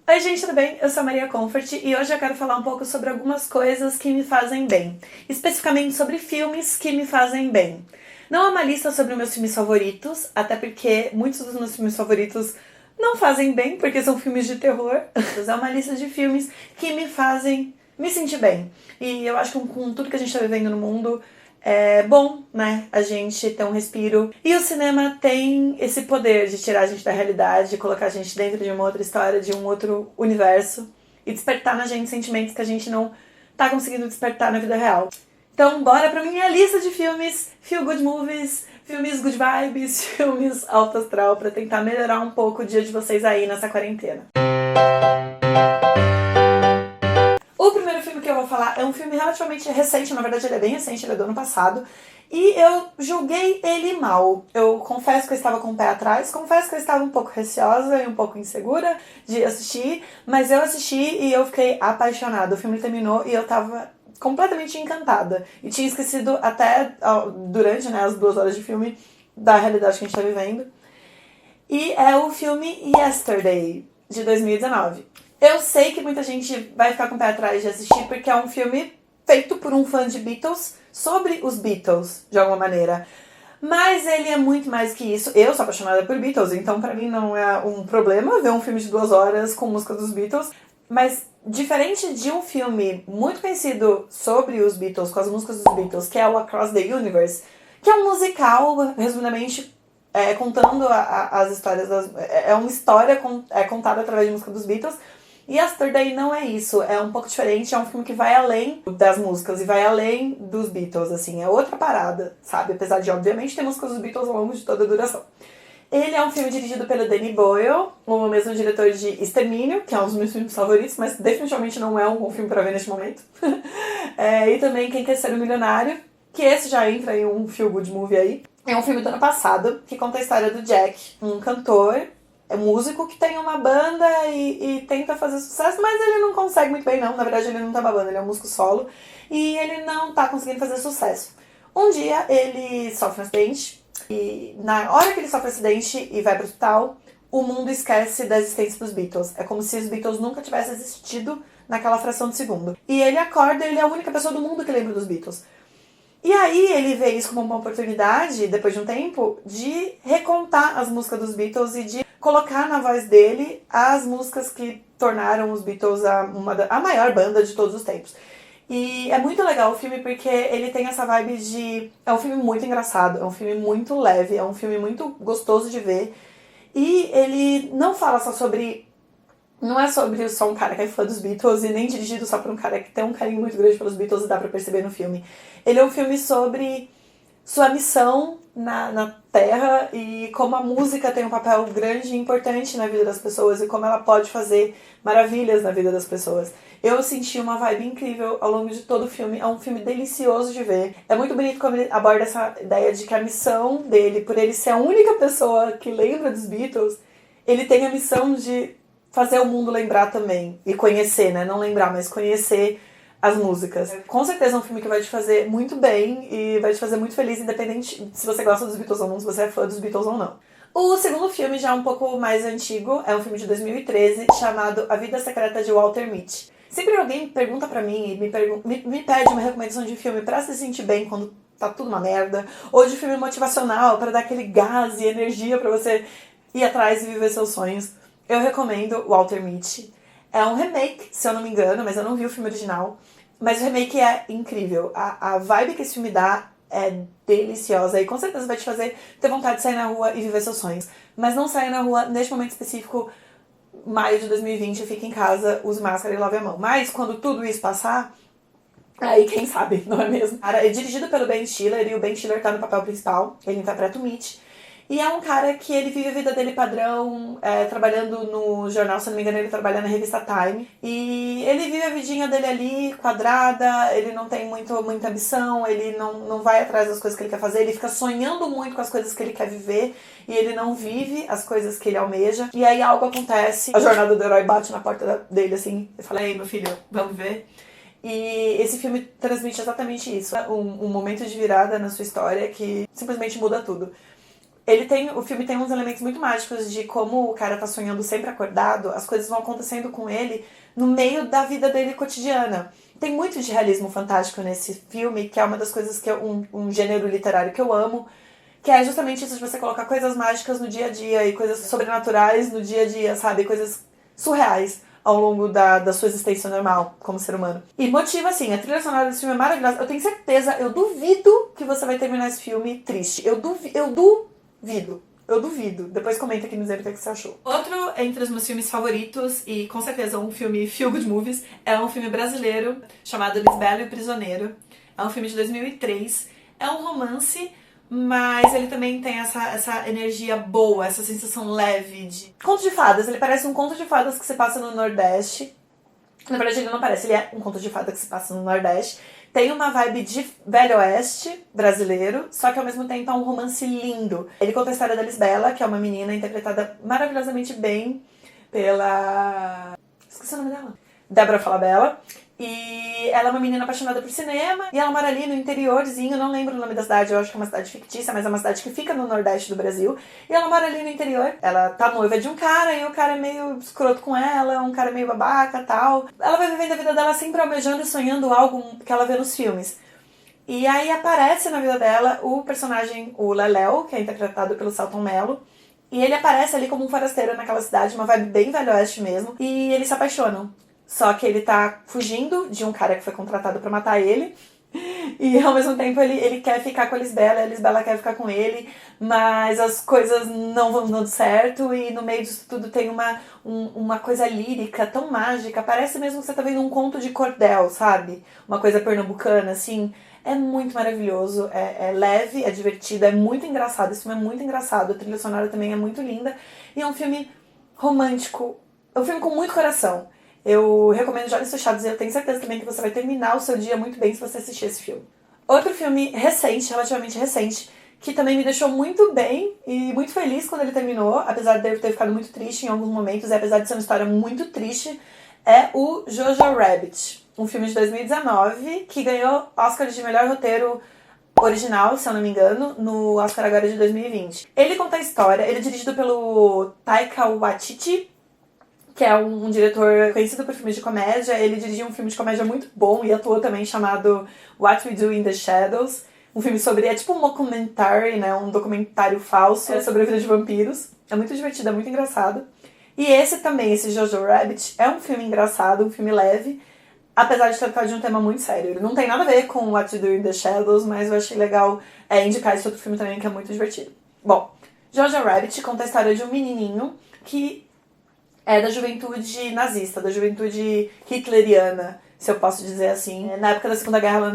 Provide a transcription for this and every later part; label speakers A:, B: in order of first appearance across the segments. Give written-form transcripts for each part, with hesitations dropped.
A: Oi gente, tudo bem? Eu sou a Maria Comfort e hoje eu quero falar um pouco sobre algumas coisas que me fazem bem. Especificamente sobre filmes que me fazem bem. Não é uma lista sobre meus filmes favoritos, até porque muitos dos meus filmes favoritos não fazem bem, porque são filmes de terror. É uma lista de filmes que me fazem me sentir bem. E eu acho que com tudo que a gente tá vivendo no mundo, é bom, né, a gente ter um respiro. E o cinema tem esse poder de tirar a gente da realidade, de colocar a gente dentro de uma outra história, de um outro universo e despertar na gente sentimentos que a gente não tá conseguindo despertar na vida real. Então, bora pra minha lista de filmes, feel good movies, filmes good vibes, filmes alto astral, pra tentar melhorar um pouco o dia de vocês aí nessa quarentena. O primeiro filme que eu vou falar é um filme relativamente recente, na verdade ele é bem recente, ele é do ano passado, e eu julguei ele mal. Eu confesso que eu estava com o pé atrás, confesso que eu estava um pouco receosa e um pouco insegura de assistir, mas eu assisti e eu fiquei apaixonada. O filme terminou e eu tava completamente encantada. E tinha esquecido até durante, né, as 2 horas de filme da realidade que a gente tá vivendo. E é o filme Yesterday, de 2019. Eu sei que muita gente vai ficar com o pé atrás de assistir porque é um filme feito por um fã de Beatles sobre os Beatles, de alguma maneira. Mas ele é muito mais que isso. Eu sou apaixonada por Beatles, então pra mim não é um problema ver um filme de 2 horas com música dos Beatles. Mas diferente de um filme muito conhecido sobre os Beatles, com as músicas dos Beatles, que é o Across the Universe, que é um musical, resumidamente, contando as histórias é uma história contada através de música dos Beatles. E Yesterday não é isso, é um pouco diferente, é um filme que vai além das músicas e vai além dos Beatles, assim, é outra parada, sabe? Apesar de, obviamente, ter músicas dos Beatles ao longo de toda a duração. Ele é um filme dirigido pelo Danny Boyle, o mesmo diretor de Extermínio, que é um dos meus filmes favoritos, mas definitivamente não é um bom filme pra ver neste momento. E também Quem Quer Ser um Milionário, que esse já entra em um feel good movie aí. É um filme do ano passado, que conta a história do Jack, um cantor, músico que tem uma banda e tenta fazer sucesso, mas ele não consegue muito bem não, na verdade ele não tá uma banda, ele é um músico solo, e ele não tá conseguindo fazer sucesso. Um dia ele sofre um acidente, e na hora que ele sofre um acidente e vai pro hospital, o mundo esquece da existência dos Beatles. É como se os Beatles nunca tivessem existido naquela fração de segundo. E ele acorda e ele é a única pessoa do mundo que lembra dos Beatles. E aí ele vê isso como uma oportunidade, depois de um tempo, de recontar as músicas dos Beatles e de colocar na voz dele as músicas que tornaram os Beatles a maior banda de todos os tempos. E é muito legal o filme porque ele tem essa vibe de... É um filme muito engraçado, é um filme muito leve, é um filme muito gostoso de ver. E ele não fala só sobre... Não é sobre só um cara que é fã dos Beatles e nem dirigido só por um cara que tem um carinho muito grande pelos Beatles e dá pra perceber no filme. Ele é um filme sobre sua missão na Terra e como a música tem um papel grande e importante na vida das pessoas e como ela pode fazer maravilhas na vida das pessoas. Eu senti uma vibe incrível ao longo de todo o filme. É um filme delicioso de ver. É muito bonito como ele aborda essa ideia de que a missão dele, por ele ser a única pessoa que lembra dos Beatles, ele tem a missão de fazer o mundo lembrar também. E conhecer, né? Não lembrar, mas conhecer as músicas. Com certeza é um filme que vai te fazer muito bem e vai te fazer muito feliz, independente se você gosta dos Beatles ou não, se você é fã dos Beatles ou não. O segundo filme, já um pouco mais antigo, é um filme de 2013, chamado A Vida Secreta de Walter Mitty. Sempre alguém pergunta pra mim e me pede uma recomendação de filme pra se sentir bem quando tá tudo uma merda, ou de filme motivacional pra dar aquele gás e energia pra você ir atrás e viver seus sonhos. Eu recomendo Walter Mitty. É um remake, se eu não me engano, mas eu não vi o filme original. Mas o remake é incrível. A vibe que esse filme dá é deliciosa e com certeza vai te fazer ter vontade de sair na rua e viver seus sonhos. Mas não saia na rua neste momento específico, maio de 2020, fique em casa, use máscara e lave a mão. Mas quando tudo isso passar, aí quem sabe, não é mesmo? É dirigido pelo Ben Stiller e o Ben Stiller tá no papel principal, ele interpreta o Mitch. E é um cara que ele vive a vida dele padrão, trabalhando no jornal, se não me engano, ele trabalha na revista Time. E ele vive a vidinha dele ali, quadrada, ele não tem muita ambição, ele não vai atrás das coisas que ele quer fazer, ele fica sonhando muito com as coisas que ele quer viver e ele não vive as coisas que ele almeja. E aí algo acontece, a jornada do herói bate na porta dele assim, e fala, ei meu filho, vamos ver? E esse filme transmite exatamente isso, um momento de virada na sua história que simplesmente muda tudo. O filme tem uns elementos muito mágicos de como o cara tá sonhando sempre acordado, as coisas vão acontecendo com ele no meio da vida dele cotidiana. Tem muito de realismo fantástico nesse filme, que é uma das coisas que um gênero literário que eu amo, que é justamente isso de você colocar coisas mágicas no dia a dia e coisas sobrenaturais no dia a dia, sabe? Coisas surreais ao longo da sua existência normal como ser humano. E motiva, assim, a trilha sonora desse filme é maravilhosa. Eu tenho certeza, eu duvido que você vai terminar esse filme triste. Eu duvido. Depois comenta aqui no dizendo o que você achou. Outro entre os meus filmes favoritos, e com certeza um filme feel good movies, é um filme brasileiro chamado Lisbela e o Prisioneiro. É um filme de 2003. É um romance, mas ele também tem essa energia boa, essa sensação leve de conto de fadas. Ele parece um conto de fadas que se passa no Nordeste. Na verdade, ele não parece, ele é um conto de fadas que se passa no Nordeste. Tem uma vibe de Velho Oeste brasileiro, só que ao mesmo tempo é um romance lindo. Ele conta a história da Lisbela, que é uma menina interpretada maravilhosamente bem pela... esqueci o nome dela. Débora Falabella. E ela é uma menina apaixonada por cinema, e ela mora ali no interiorzinho, não lembro o nome da cidade, eu acho que é uma cidade fictícia, mas é uma cidade que fica no Nordeste do Brasil. E ela mora ali no interior, ela tá noiva de um cara, e o cara é meio escroto com ela, um cara meio babaca e tal. Ela vai vivendo a vida dela sempre almejando e sonhando algo que ela vê nos filmes. E aí aparece na vida dela o personagem, o Leléo, que é interpretado pelo Selton Mello. E ele aparece ali como um forasteiro naquela cidade, uma vibe bem Velho Oeste mesmo, e eles se apaixonam. Só que ele tá fugindo de um cara que foi contratado pra matar ele. E ao mesmo tempo ele quer ficar com a Lisbela, e a Lisbela quer ficar com ele, mas as coisas não vão dando certo, e no meio disso tudo tem uma coisa lírica tão mágica, parece mesmo que você tá vendo um conto de cordel, sabe? Uma coisa pernambucana, assim. É muito maravilhoso, é leve, é divertido, é muito engraçado. Esse filme é muito engraçado, a trilha sonora também é muito linda, e é um filme romântico, é um filme com muito coração. Eu recomendo de olhos fechados e eu tenho certeza também que você vai terminar o seu dia muito bem se você assistir esse filme. Outro filme recente, relativamente recente, que também me deixou muito bem e muito feliz quando ele terminou, apesar de eu ter ficado muito triste em alguns momentos, e apesar de ser uma história muito triste, é o Jojo Rabbit, um filme de 2019 que ganhou Oscar de melhor roteiro original, se eu não me engano, no Oscar agora de 2020. Ele conta a história, ele é dirigido pelo Taika Waititi, que é um diretor conhecido por filmes de comédia. Ele dirigiu um filme de comédia muito bom e atuou também, chamado What We Do in the Shadows. Um filme sobre, é tipo um mockumentary, né? Um documentário falso sobre a vida de vampiros. É muito divertido, é muito engraçado. E esse também, esse Jojo Rabbit, é um filme engraçado, um filme leve, apesar de tratar de um tema muito sério. Ele não tem nada a ver com What We Do in the Shadows, mas eu achei legal indicar esse outro filme também, que é muito divertido. Bom, Jojo Rabbit conta a história de um menininho que é da juventude nazista, da juventude hitleriana, se eu posso dizer assim, na época da Segunda Guerra lá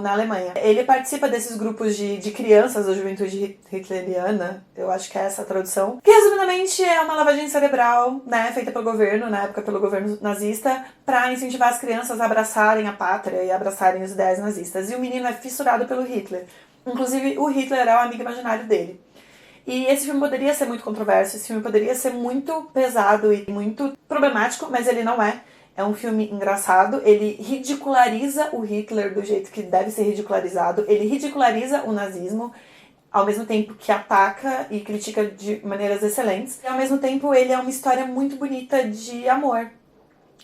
A: na Alemanha. Ele participa desses grupos de crianças da juventude hitleriana, eu acho que é essa a tradução, que resumidamente é uma lavagem cerebral, né, feita pelo governo, na época pelo governo nazista, para incentivar as crianças a abraçarem a pátria e abraçarem os ideais nazistas. E o menino é fissurado pelo Hitler. Inclusive, o Hitler é o amigo imaginário dele. E esse filme poderia ser muito controverso, esse filme poderia ser muito pesado e muito problemático, mas ele não é. É um filme engraçado, ele ridiculariza o Hitler do jeito que deve ser ridicularizado, ele ridiculariza o nazismo, ao mesmo tempo que ataca e critica de maneiras excelentes. E ao mesmo tempo ele é uma história muito bonita de amor.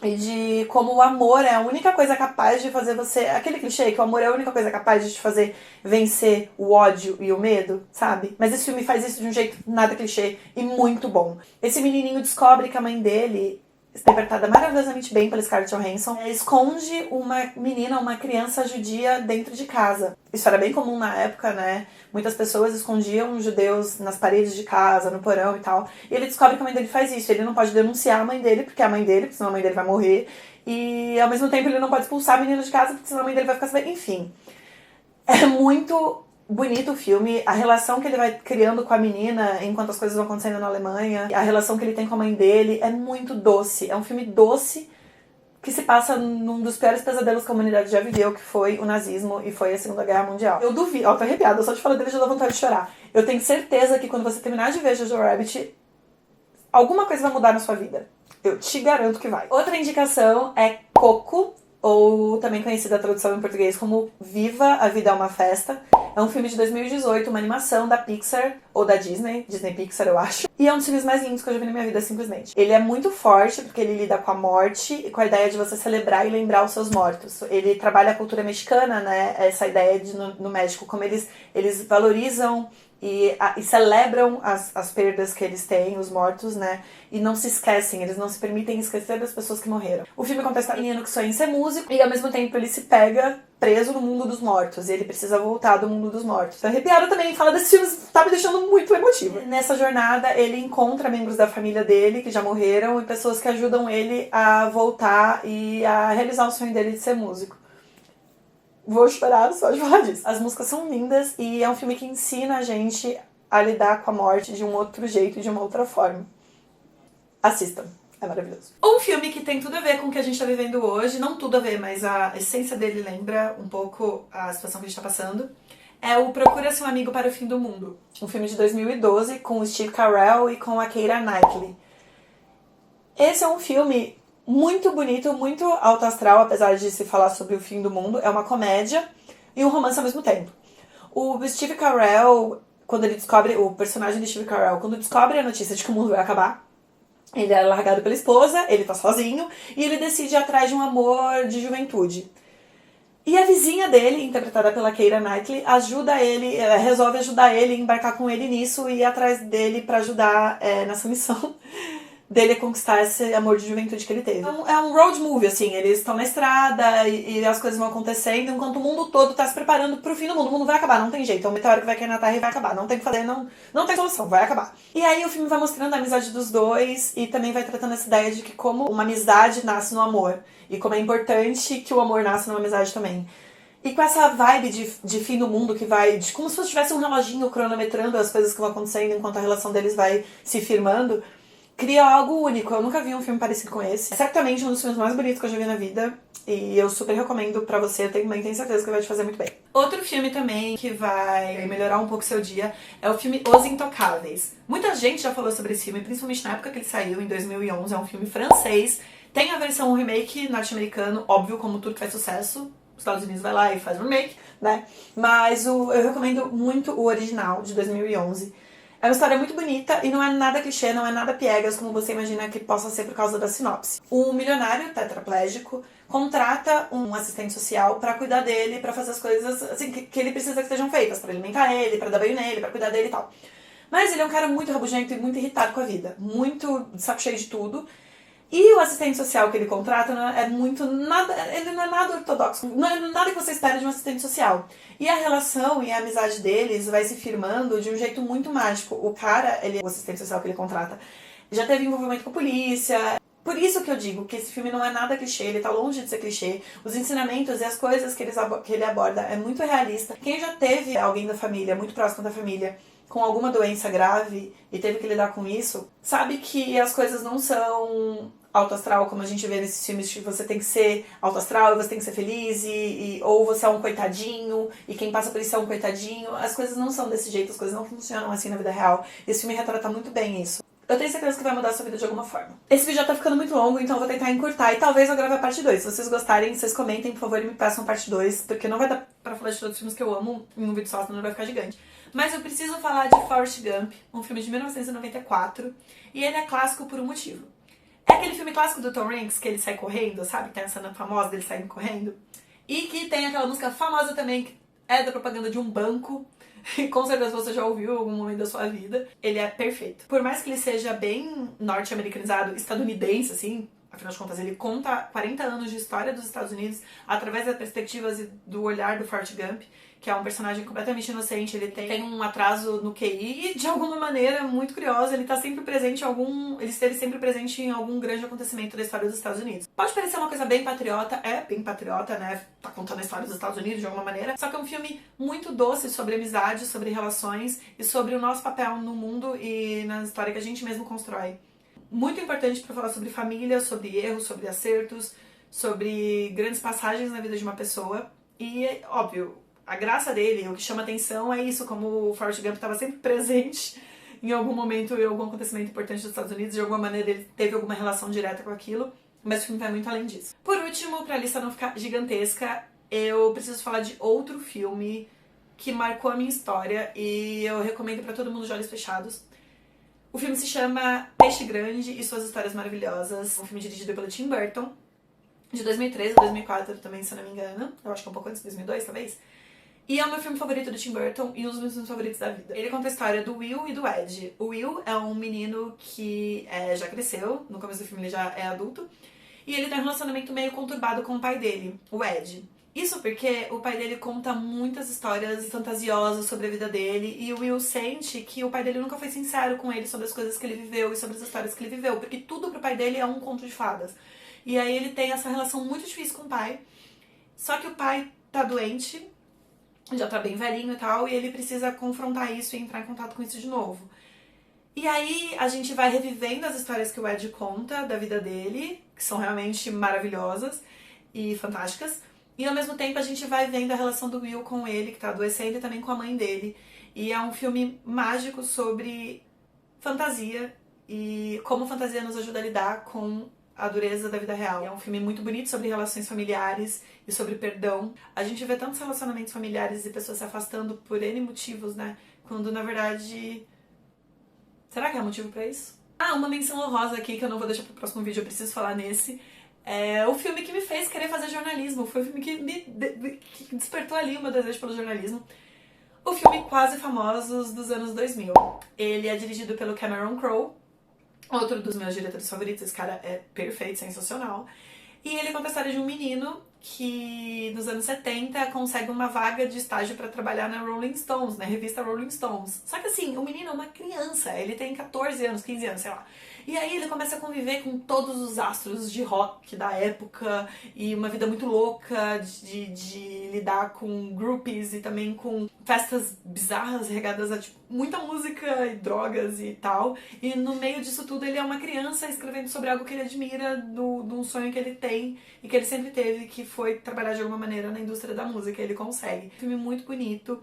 A: E de como o amor é a única coisa capaz de fazer você... Aquele clichê que o amor é a única coisa capaz de te fazer vencer o ódio e o medo, sabe? Mas esse filme faz isso de um jeito nada clichê e muito bom. Esse menininho descobre que a mãe dele, interpretada maravilhosamente bem pela Scarlett Johansson, esconde uma menina, uma criança judia dentro de casa. Isso era bem comum na época, né? Muitas pessoas escondiam judeus nas paredes de casa, no porão e tal. E ele descobre que a mãe dele faz isso. Ele não pode denunciar a mãe dele, porque é a mãe dele, porque senão a mãe dele vai morrer. E ao mesmo tempo ele não pode expulsar a menina de casa, porque senão a mãe dele vai ficar sabendo. Enfim, é muito bonito o filme, a relação que ele vai criando com a menina enquanto as coisas vão acontecendo na Alemanha, a relação que ele tem com a mãe dele é muito doce. É um filme doce que se passa num dos piores pesadelos que a humanidade já viveu, que foi o nazismo e foi a Segunda Guerra Mundial. Eu duvido, tô arrepiada, só de falar dele já dá vontade de chorar. Eu tenho certeza que quando você terminar de ver Jojo Rabbit, alguma coisa vai mudar na sua vida. Eu te garanto que vai. Outra indicação é Coco, ou também conhecida a tradução em português como Viva, a Vida é uma Festa. É um filme de 2018, uma animação da Pixar, ou da Disney Pixar, eu acho. E é um dos filmes mais lindos que eu já vi na minha vida, simplesmente. Ele é muito forte, porque ele lida com a morte e com a ideia de você celebrar e lembrar os seus mortos. Ele trabalha a cultura mexicana, né? Essa ideia de, no México, como eles valorizam e celebram as perdas que eles têm, os mortos, né? E não se esquecem, eles não se permitem esquecer das pessoas que morreram. O filme conta a história de um menino que sonha em ser músico e ao mesmo tempo ele se pega preso no mundo dos mortos e ele precisa voltar do mundo dos mortos. Então, arrepiada também, fala desses filmes, tá me deixando muito emotiva. Nessa jornada ele encontra membros da família dele que já morreram e pessoas que ajudam ele a voltar e a realizar o sonho dele de ser músico. Vou chorar só de falar disso. As músicas são lindas e é um filme que ensina a gente a lidar com a morte de um outro jeito, de uma outra forma. Assistam, é maravilhoso. Um filme que tem tudo a ver com o que a gente tá vivendo hoje, não tudo a ver, mas a essência dele lembra um pouco a situação que a gente tá passando, é o Procura-se um Amigo para o Fim do Mundo. Um filme de 2012 com o Steve Carell e com a Keira Knightley. Esse é um filme muito bonito, muito alto astral, apesar de se falar sobre o fim do mundo. É uma comédia e um romance ao mesmo tempo. O Steve Carell, quando ele descobre, o personagem de Steve Carell, quando descobre a notícia de que o mundo vai acabar, ele é largado pela esposa, ele tá sozinho, e ele decide ir atrás de um amor de juventude. E a vizinha dele, interpretada pela Keira Knightley, resolve ajudar ele, embarcar com ele nisso e ir atrás dele pra ajudar nessa missão dele conquistar esse amor de juventude que ele teve. Então, é um road movie, assim, eles estão na estrada e as coisas vão acontecendo enquanto o mundo todo tá se preparando pro fim do mundo. O mundo vai acabar, não tem jeito. É um meteoro que vai cair na Terra e vai acabar. Não tem o que fazer, não tem solução, vai acabar. E aí o filme vai mostrando a amizade dos dois e também vai tratando essa ideia de que como uma amizade nasce no amor e como é importante que o amor nasça numa amizade também. E com essa vibe de fim do mundo que vai, como se tivesse um reloginho cronometrando as coisas que vão acontecendo enquanto a relação deles vai se firmando, cria algo único. Eu nunca vi um filme parecido com esse. É certamente um dos filmes mais bonitos que eu já vi na vida. E eu super recomendo pra você. Eu também tenho certeza que vai te fazer muito bem. Outro filme também que vai melhorar um pouco o seu dia é o filme Os Intocáveis. Muita gente já falou sobre esse filme, principalmente na época que ele saiu, em 2011. É um filme francês. Tem a versão remake norte-americano, óbvio, como tudo que faz sucesso. Os Estados Unidos vai lá e faz um remake, né? Mas eu recomendo muito o original, de 2011. É uma história muito bonita e não é nada clichê, não é nada piegas, como você imagina que possa ser por causa da sinopse. Um milionário tetraplégico contrata um assistente social pra cuidar dele, pra fazer as coisas assim que ele precisa que sejam feitas, pra alimentar ele, pra dar banho nele, pra cuidar dele e tal. Mas ele é um cara muito rabugento e muito irritado com a vida, muito de saco cheio de tudo. E o assistente social que ele contrata ele não é nada ortodoxo, não é nada que você espera de um assistente social. E a relação e a amizade deles vai se firmando de um jeito muito mágico. O cara, o assistente social que ele contrata, já teve envolvimento com a polícia. Por isso que eu digo que esse filme não é nada clichê, ele tá longe de ser clichê. Os ensinamentos e as coisas que ele aborda é muito realista. Quem já teve alguém da família, muito próximo da família, com alguma doença grave e teve que lidar com isso, sabe que as coisas não são alto astral, como a gente vê nesses filmes que você tem que ser alto astral, você tem que ser feliz, ou você é um coitadinho, e quem passa por isso é um coitadinho. As coisas não são desse jeito, as coisas não funcionam assim na vida real. Esse filme retrata muito bem isso. Eu tenho certeza que vai mudar a sua vida de alguma forma. Esse vídeo já tá ficando muito longo, então eu vou tentar encurtar e talvez eu grave a parte 2. Se vocês gostarem, vocês comentem, por favor, e me peçam parte 2, porque não vai dar pra falar de todos os filmes que eu amo em um vídeo só, senão vai ficar gigante. Mas eu preciso falar de Forrest Gump, um filme de 1994, e ele é clássico por um motivo. É aquele filme clássico do Tom Hanks, que ele sai correndo, sabe? Tem a cena famosa dele saindo correndo. E que tem aquela música famosa também, que é da propaganda de um banco. E com certeza você já ouviu em algum momento da sua vida. Ele é perfeito. Por mais que ele seja bem norte-americanizado, estadunidense, assim, afinal de contas, ele conta 40 anos de história dos Estados Unidos através das perspectivas e do olhar do Forrest Gump, que é um personagem completamente inocente. Ele tem um atraso no QI e, de alguma maneira, muito curiosa, ele esteve sempre presente em algum grande acontecimento da história dos Estados Unidos. Pode parecer uma coisa bem patriota, né? Tá contando a história dos Estados Unidos de alguma maneira, só que é um filme muito doce sobre amizade, sobre relações e sobre o nosso papel no mundo e na história que a gente mesmo constrói. Muito importante para falar sobre família, sobre erros, sobre acertos, sobre grandes passagens na vida de uma pessoa. E, óbvio, a graça dele, o que chama atenção é isso, como o Forrest Gump estava sempre presente em algum momento, em algum acontecimento importante dos Estados Unidos, de alguma maneira ele teve alguma relação direta com aquilo, mas o filme vai muito além disso. Por último, pra lista não ficar gigantesca, eu preciso falar de outro filme que marcou a minha história e eu recomendo pra todo mundo de olhos fechados. O filme se chama Peixe Grande e Suas Histórias Maravilhosas. Um filme dirigido pelo Tim Burton, de 2013 ou 2004 também, se eu não me engano. Eu acho que é um pouco antes de 2002, talvez. E é o meu filme favorito do Tim Burton e um dos meus filmes favoritos da vida. Ele conta a história do Will e do Ed. O Will é um menino que já cresceu, no começo do filme ele já é adulto, e ele tem um relacionamento meio conturbado com o pai dele, o Ed. Isso porque o pai dele conta muitas histórias fantasiosas sobre a vida dele e o Will sente que o pai dele nunca foi sincero com ele sobre as coisas que ele viveu e sobre as histórias que ele viveu, porque tudo pro pai dele é um conto de fadas. E aí ele tem essa relação muito difícil com o pai, só que o pai tá doente, já tá bem velhinho e tal, e ele precisa confrontar isso e entrar em contato com isso de novo. E aí a gente vai revivendo as histórias que o Ed conta da vida dele, que são realmente maravilhosas e fantásticas, e ao mesmo tempo a gente vai vendo a relação do Will com ele, que tá adoecendo, e também com a mãe dele. E é um filme mágico sobre fantasia e como fantasia nos ajuda a lidar com a dureza da vida real. É um filme muito bonito sobre relações familiares e sobre perdão. A gente vê tantos relacionamentos familiares e pessoas se afastando por N motivos, né? Quando, na verdade... Será que é motivo pra isso? Ah, uma menção honrosa aqui que eu não vou deixar pro próximo vídeo, eu preciso falar nesse. É o filme que me fez querer fazer jornalismo. Foi o filme que despertou ali o meu desejo pelo jornalismo. O filme Quase Famosos dos anos 2000. Ele é dirigido pelo Cameron Crowe, outro dos meus diretores favoritos. Esse cara é perfeito, sensacional. E ele conta a história de um menino que, nos anos 70, consegue uma vaga de estágio pra trabalhar na Rolling Stones, na revista Rolling Stones. Só que assim, o menino é uma criança, ele tem 14 anos, 15 anos, sei lá. E aí ele começa a conviver com todos os astros de rock da época e uma vida muito louca de lidar com groupies e também com festas bizarras regadas a tipo, muita música e drogas e tal. E no meio disso tudo ele é uma criança escrevendo sobre algo que ele admira, de um sonho que ele tem e que ele sempre teve, que foi trabalhar de alguma maneira na indústria da música. Ele consegue. Um filme muito bonito.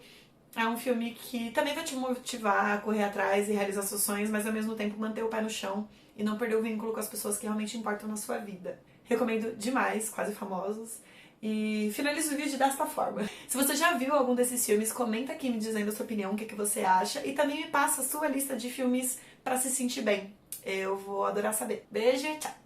A: É um filme que também vai te motivar a correr atrás e realizar seus sonhos, mas ao mesmo tempo manter o pé no chão e não perder o vínculo com as pessoas que realmente importam na sua vida. Recomendo demais, Quase Famosos. E finalizo o vídeo desta forma. Se você já viu algum desses filmes, comenta aqui me dizendo a sua opinião, o que você acha. E também me passa a sua lista de filmes pra se sentir bem. Eu vou adorar saber. Beijo e tchau!